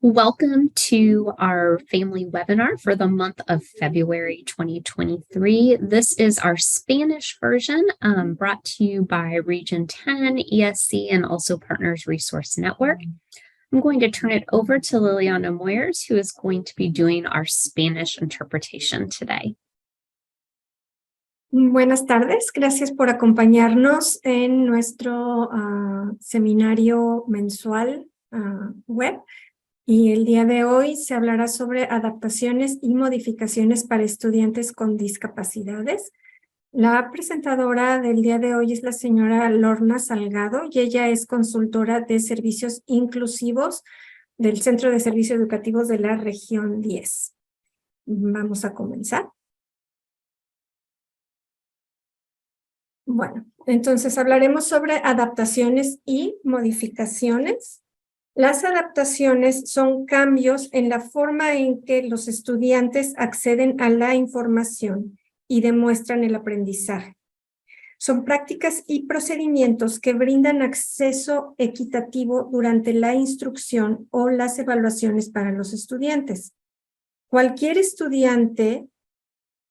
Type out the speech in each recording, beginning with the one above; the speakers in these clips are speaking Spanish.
Welcome to our family webinar for the month of February 2023. This is our Spanish version brought to you by Region 10, ESC, and also Partners Resource Network. I'm going to turn it over to Liliana Moyers, who is going to be doing our Spanish interpretation today. Buenas tardes, gracias por acompañarnos en nuestro seminario mensual web. Y el día de hoy se hablará sobre adaptaciones y modificaciones para estudiantes con discapacidades. La presentadora del día de hoy es la señora Lorna Salgado y ella es consultora de servicios inclusivos del Centro de Servicios Educativos de la Región 10. Vamos a comenzar. Bueno, entonces hablaremos sobre adaptaciones y modificaciones. Las adaptaciones son cambios en la forma en que los estudiantes acceden a la información y demuestran el aprendizaje. Son prácticas y procedimientos que brindan acceso equitativo durante la instrucción o las evaluaciones para los estudiantes. Cualquier estudiante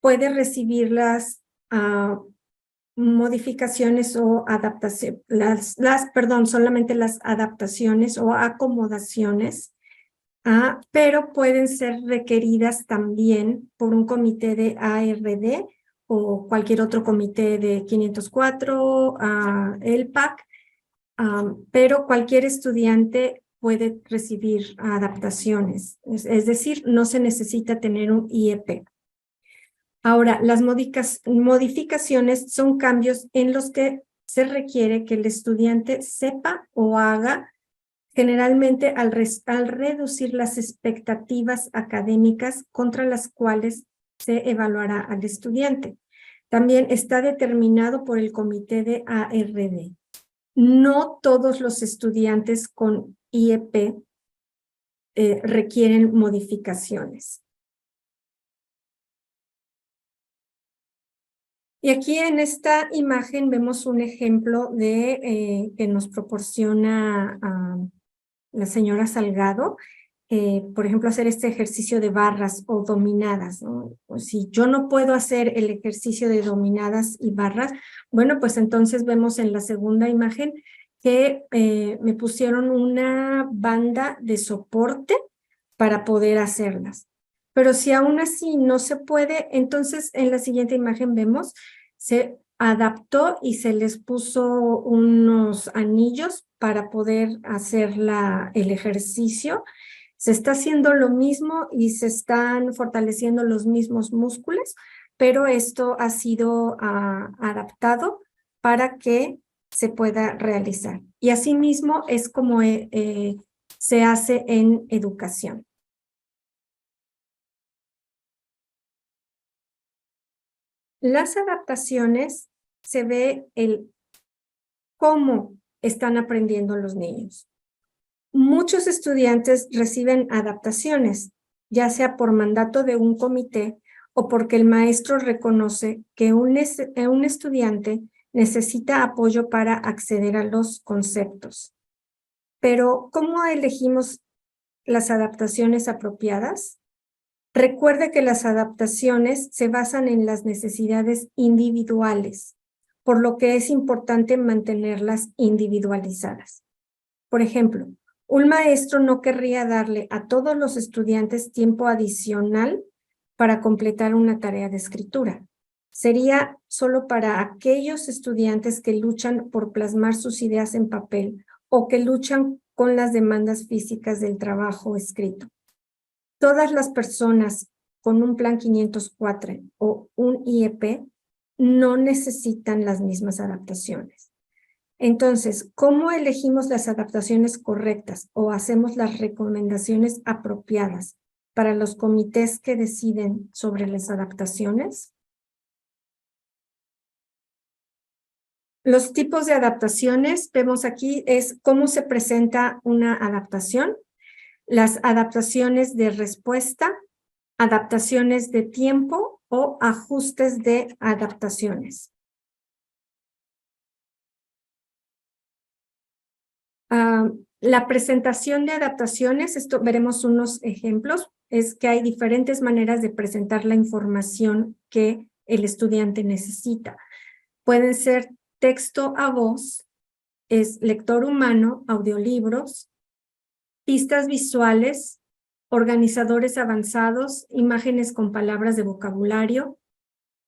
puede recibir las modificaciones o adaptaciones, solamente las adaptaciones o acomodaciones, pero pueden ser requeridas también por un comité de ARD o cualquier otro comité de 504, el PAC, pero cualquier estudiante puede recibir adaptaciones, es decir, no se necesita tener un IEP. Ahora, las modificaciones son cambios en los que se requiere que el estudiante sepa o haga, generalmente al reducir las expectativas académicas contra las cuales se evaluará al estudiante. También está determinado por el comité de ARD. No todos los estudiantes con IEP requieren modificaciones. Y aquí en esta imagen vemos un ejemplo de que nos proporciona la señora Salgado. Por ejemplo, hacer este ejercicio de barras o dominadas, ¿no? Pues si yo no puedo hacer el ejercicio de dominadas y barras, bueno, pues entonces vemos en la segunda imagen que me pusieron una banda de soporte para poder hacerlas. Pero si aún así no se puede, entonces en la siguiente imagen vemos, se adaptó y se les puso unos anillos para poder hacer el ejercicio. Se está haciendo lo mismo y se están fortaleciendo los mismos músculos, pero esto ha sido adaptado para que se pueda realizar. Y asimismo es como se hace en educación. Las adaptaciones se ve cómo están aprendiendo los niños. Muchos estudiantes reciben adaptaciones, ya sea por mandato de un comité o porque el maestro reconoce que un estudiante necesita apoyo para acceder a los conceptos. Pero, ¿cómo elegimos las adaptaciones apropiadas? Recuerde que las adaptaciones se basan en las necesidades individuales, por lo que es importante mantenerlas individualizadas. Por ejemplo, un maestro no querría darle a todos los estudiantes tiempo adicional para completar una tarea de escritura. Sería solo para aquellos estudiantes que luchan por plasmar sus ideas en papel o que luchan con las demandas físicas del trabajo escrito. Todas las personas con un plan 504 o un IEP no necesitan las mismas adaptaciones. Entonces, ¿cómo elegimos las adaptaciones correctas o hacemos las recomendaciones apropiadas para los comités que deciden sobre las adaptaciones? Los tipos de adaptaciones, vemos aquí, es cómo se presenta una adaptación. Las adaptaciones de respuesta, adaptaciones de tiempo o ajustes de adaptaciones. La presentación de adaptaciones, esto veremos unos ejemplos, es que hay diferentes maneras de presentar la información que el estudiante necesita. Pueden ser texto a voz, es lector humano, audiolibros, pistas visuales, organizadores avanzados, imágenes con palabras de vocabulario,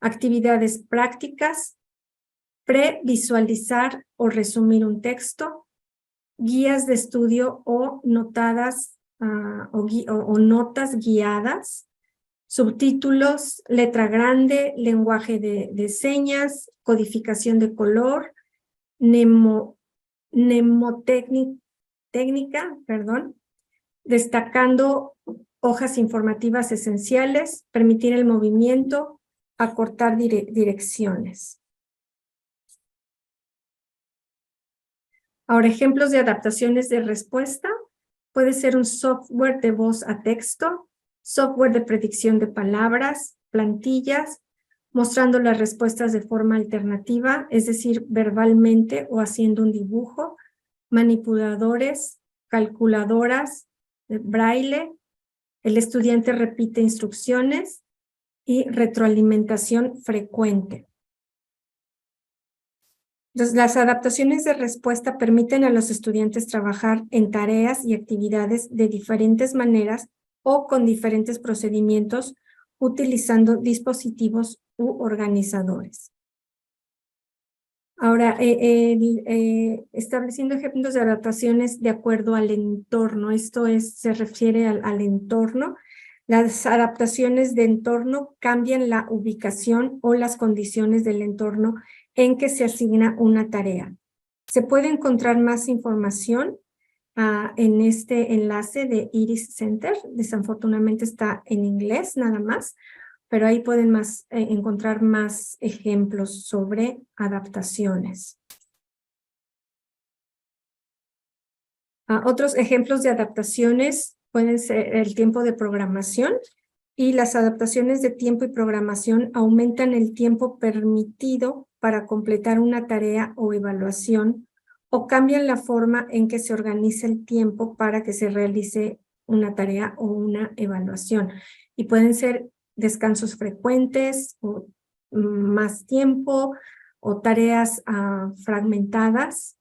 actividades prácticas, previsualizar o resumir un texto, guías de estudio o notadas o notas guiadas, subtítulos, letra grande, lenguaje de señas, codificación de color, mnemotécnica, destacando hojas informativas esenciales, permitir el movimiento, acortar direcciones. Ahora, ejemplos de adaptaciones de respuesta. Puede ser un software de voz a texto, software de predicción de palabras, plantillas, mostrando las respuestas de forma alternativa, es decir, verbalmente o haciendo un dibujo, manipuladores, calculadoras, braille, el estudiante repite instrucciones y retroalimentación frecuente. Entonces, las adaptaciones de respuesta permiten a los estudiantes trabajar en tareas y actividades de diferentes maneras o con diferentes procedimientos utilizando dispositivos u organizadores. Ahora, estableciendo ejemplos de adaptaciones de acuerdo al entorno. Esto se refiere al entorno. Las adaptaciones de entorno cambian la ubicación o las condiciones del entorno en que se asigna una tarea. Se puede encontrar más información en este enlace de Iris Center. Desafortunadamente está en inglés nada más, pero ahí pueden encontrar más ejemplos sobre adaptaciones. Otros ejemplos de adaptaciones pueden ser el tiempo de programación, y las adaptaciones de tiempo y programación aumentan el tiempo permitido para completar una tarea o evaluación, o cambian la forma en que se organiza el tiempo para que se realice una tarea o una evaluación. Y pueden ser descansos frecuentes, o más tiempo, o tareas fragmentadas,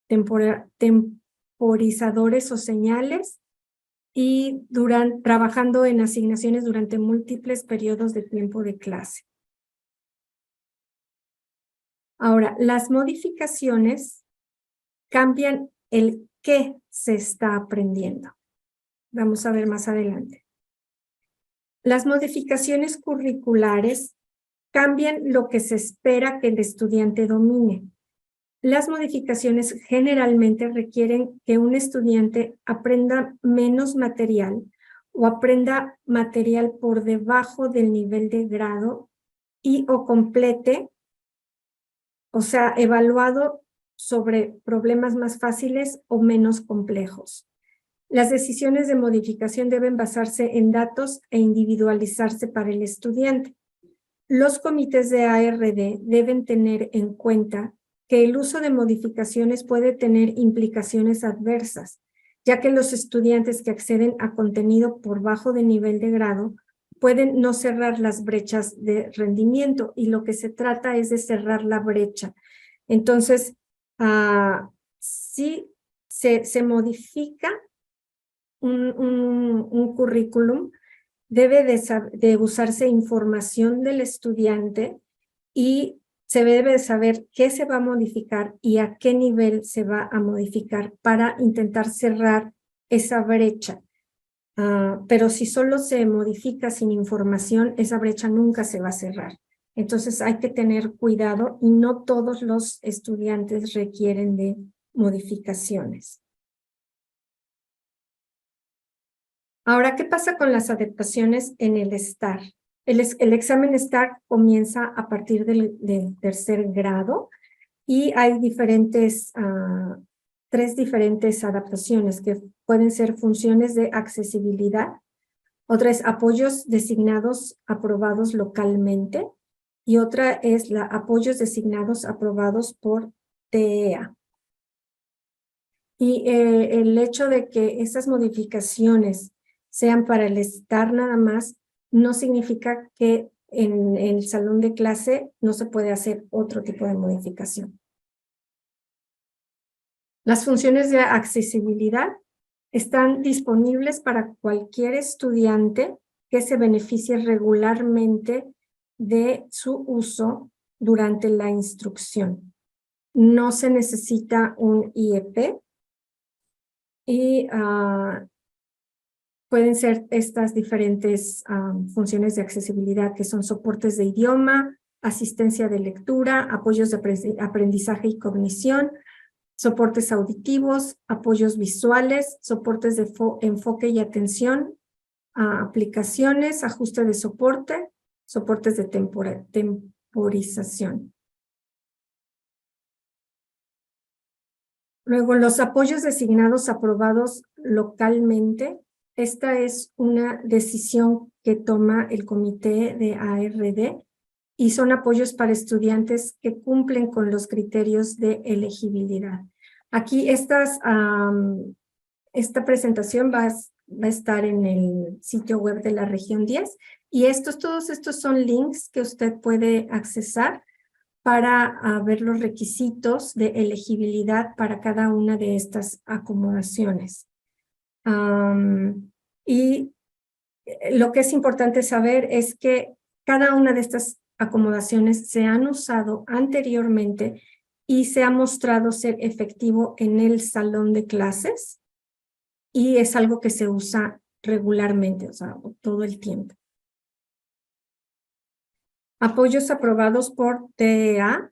temporizadores o señales, y trabajando en asignaciones durante múltiples periodos de tiempo de clase. Ahora, las modificaciones cambian el qué se está aprendiendo. Vamos a ver más adelante. Las modificaciones curriculares cambian lo que se espera que el estudiante domine. Las modificaciones generalmente requieren que un estudiante aprenda menos material o aprenda material por debajo del nivel de grado o complete, o sea, evaluado sobre problemas más fáciles o menos complejos. Las decisiones de modificación deben basarse en datos e individualizarse para el estudiante. Los comités de ARD deben tener en cuenta que el uso de modificaciones puede tener implicaciones adversas, ya que los estudiantes que acceden a contenido por bajo de nivel de grado pueden no cerrar las brechas de rendimiento, y lo que se trata es de cerrar la brecha. Entonces, si se modifica un currículum, debe de usarse información del estudiante, y se debe saber qué se va a modificar y a qué nivel se va a modificar para intentar cerrar esa brecha. Pero si solo se modifica sin información, esa brecha nunca se va a cerrar. Entonces hay que tener cuidado, y no todos los estudiantes requieren de modificaciones. Ahora, ¿qué pasa con las adaptaciones en el STAR? El examen STAR comienza a partir del tercer grado, y hay tres diferentes adaptaciones que pueden ser funciones de accesibilidad, otra es apoyos designados aprobados localmente, y otra es apoyos designados aprobados por TEA. Y el hecho de que esas modificaciones sean para el estar nada más, no significa que en el salón de clase no se puede hacer otro tipo de modificación. Las funciones de accesibilidad están disponibles para cualquier estudiante que se beneficie regularmente de su uso durante la instrucción. No se necesita un IEP y pueden ser estas diferentes funciones de accesibilidad que son soportes de idioma, asistencia de lectura, apoyos de aprendizaje y cognición, soportes auditivos, apoyos visuales, soportes de enfoque y atención, aplicaciones, ajuste de soporte, soportes de temporización. Luego, los apoyos designados aprobados localmente. Esta es una decisión que toma el comité de ARD y son apoyos para estudiantes que cumplen con los criterios de elegibilidad. Aquí esta presentación va a estar en el sitio web de la región 10 y todos estos son links que usted puede accesar para ver los requisitos de elegibilidad para cada una de estas acomodaciones. Y lo que es importante saber es que cada una de estas acomodaciones se han usado anteriormente y se ha mostrado ser efectivo en el salón de clases y es algo que se usa regularmente, o sea, todo el tiempo. Apoyos aprobados por TEA.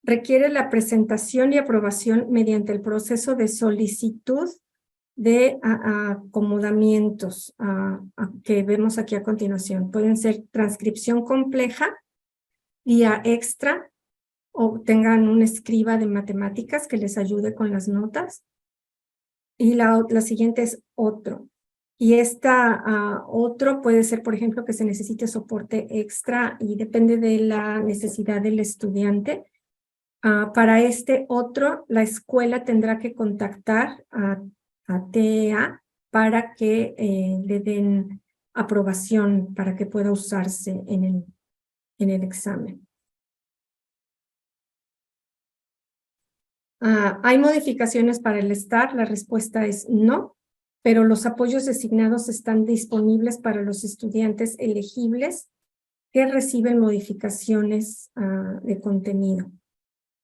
Requiere la presentación y aprobación mediante el proceso de solicitud de acomodamientos que vemos aquí a continuación. Pueden ser transcripción compleja, guía extra, o tengan un escriba de matemáticas que les ayude con las notas. Y la siguiente es otro. Y otro puede ser, por ejemplo, que se necesite soporte extra y depende de la necesidad del estudiante. Para este otro, la escuela tendrá que contactar a TEA para que le den aprobación para que pueda usarse en el examen. ¿Hay modificaciones para el STAR? La respuesta es no, pero los apoyos designados están disponibles para los estudiantes elegibles que reciben modificaciones de contenido.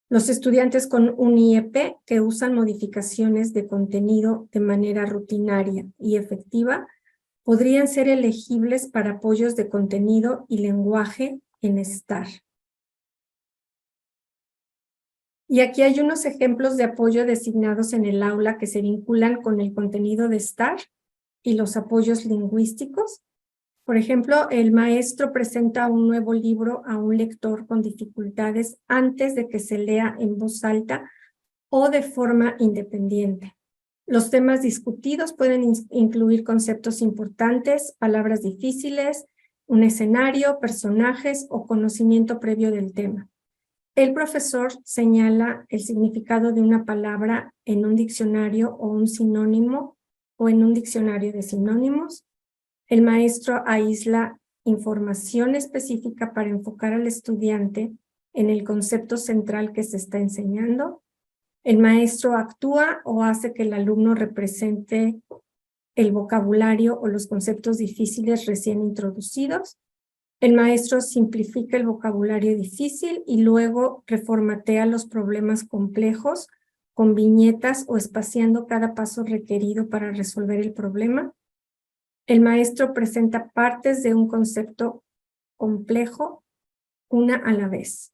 Los estudiantes con un IEP que usan modificaciones de contenido de manera rutinaria y efectiva podrían ser elegibles para apoyos de contenido y lenguaje en STAR. Y aquí hay unos ejemplos de apoyo designados en el aula que se vinculan con el contenido de STAR y los apoyos lingüísticos. Por ejemplo, el maestro presenta un nuevo libro a un lector con dificultades antes de que se lea en voz alta o de forma independiente. Los temas discutidos pueden incluir conceptos importantes, palabras difíciles, un escenario, personajes o conocimiento previo del tema. El profesor señala el significado de una palabra en un diccionario o un sinónimo o en un diccionario de sinónimos. El maestro aísla información específica para enfocar al estudiante en el concepto central que se está enseñando. El maestro actúa o hace que el alumno represente el vocabulario o los conceptos difíciles recién introducidos. El maestro simplifica el vocabulario difícil y luego reformatea los problemas complejos con viñetas o espaciando cada paso requerido para resolver el problema. El maestro presenta partes de un concepto complejo, una a la vez.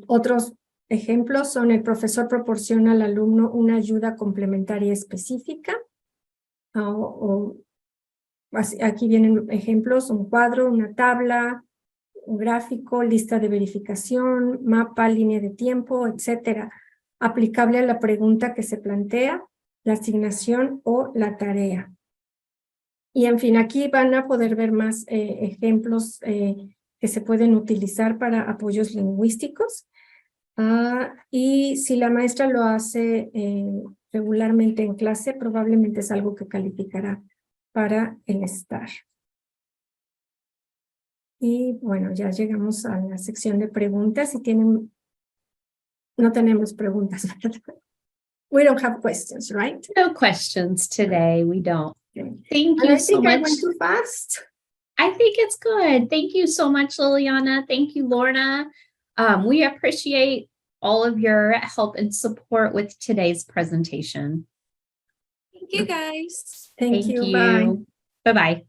Otros ejemplos son: el profesor proporciona al alumno una ayuda complementaria específica. Aquí vienen ejemplos: un cuadro, una tabla, un gráfico, lista de verificación, mapa, línea de tiempo, etcétera, aplicable a la pregunta que se plantea, la asignación o la tarea. Y en fin, aquí van a poder ver más ejemplos que se pueden utilizar para apoyos lingüísticos. Y si la maestra lo hace regularmente en clase, probablemente es algo que calificará para el STAR. Y bueno, ya llegamos a la sección de preguntas. Si tienen, no tenemos preguntas. We don't have questions, right? No questions today. We don't. Okay. Thank And you I so think I much. went too fast. I think it's good. Thank you so much, Liliana. Thank you, Lorna. We appreciate all of your help and support with today's presentation. Thank you, guys. Thank you. Bye. Bye-bye.